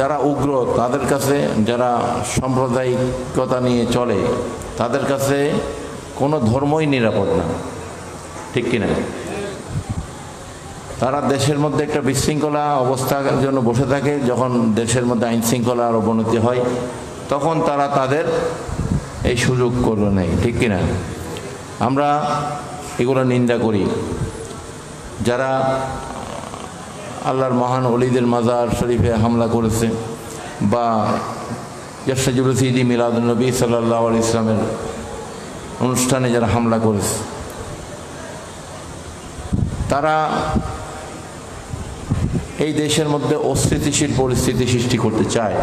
যারা উগ্র তাদের কাছে, যারা সাম্প্রদায়িকতা নিয়ে চলে তাদের কাছে কোনো ধর্মই নিরাপদ না, ঠিক কিনা? তারা দেশের মধ্যে একটা বিশৃঙ্খলা অবস্থার জন্য বসে থাকে। যখন দেশের মধ্যে আইন শৃঙ্খলার অবনতি হয় তখন তারা তাদের এই সুযোগ করে নেয়, ঠিক কিনা? আমরা এগুলো নিন্দা করি। যারা আল্লাহর মহান ওলিদের মাজার শরীফে হামলা করেছে বা ইয়াশতাজুলুস ঈদ মিলাদুন নবী সাল্লাল্লাহু আলাইহি ইসলামের অনুষ্ঠানে যারা হামলা করেছে, তারা এই দেশের মধ্যে অস্থিতিশীল পরিস্থিতি সৃষ্টি করতে চায়।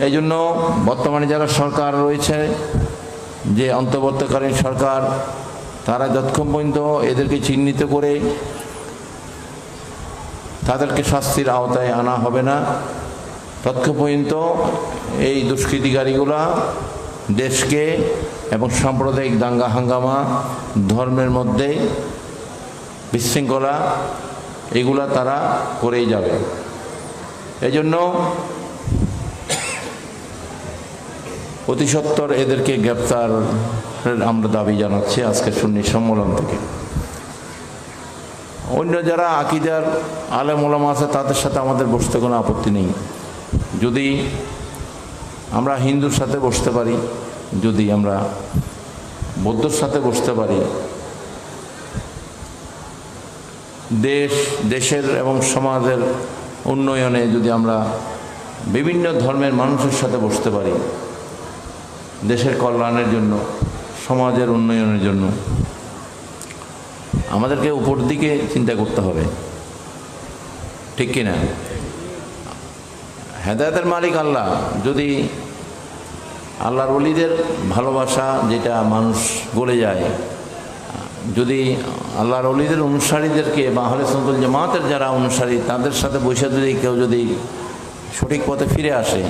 এই জন্য বর্তমানে যারা সরকার রয়েছে, যে অন্তর্বর্তীকালীন সরকার, তারা যতক্ষণ পর্যন্ত এদেরকে চিহ্নিত করে তাদেরকে শাস্তির আওতায় আনা হবে না, ততক্ষণ পর্যন্ত এই দুষ্কৃতিকারীগুলা দেশকে এবং সাম্প্রদায়িক দাঙ্গা হাঙ্গামা, ধর্মের মধ্যে বিশৃঙ্খলা, এগুলা তারা করেই যাবে। এই জন্য অতি সত্বর এদেরকে গ্রেপ্তার আমরা দাবি জানাচ্ছি আজকে সুন্নি সম্মেলন থেকে। অন্য যারা আকীদার আলেম ওলামা আছে তাদের সাথে আমাদের বসতে কোনো আপত্তি নেই। যদি আমরা হিন্দুর সাথে বসতে পারি, যদি আমরা বৌদ্ধর সাথে বসতে পারি, দেশের এবং সমাজের উন্নয়নে যদি আমরা বিভিন্ন ধর্মের মানুষের সাথে বসতে পারি, দেশের কল্যাণের জন্য, সমাজের উন্নয়নের জন্য আমাদেরকে উপর দিকে চিন্তা করতে হবে, ঠিক কিনা? হেদায়েতের মালিক আল্লাহ। যদি আল্লাহর ওলিদের ভালোবাসা যেটা মানুষ গলে যায়, যদি আল্লাহর ওলিদের অনুসারীদেরকে বা আহলে সুন্নাত ওয়াল জামাতের যারা অনুসারী তাদের সাথে বসে যদি কেউ যদি সঠিক পথে ফিরে আসে,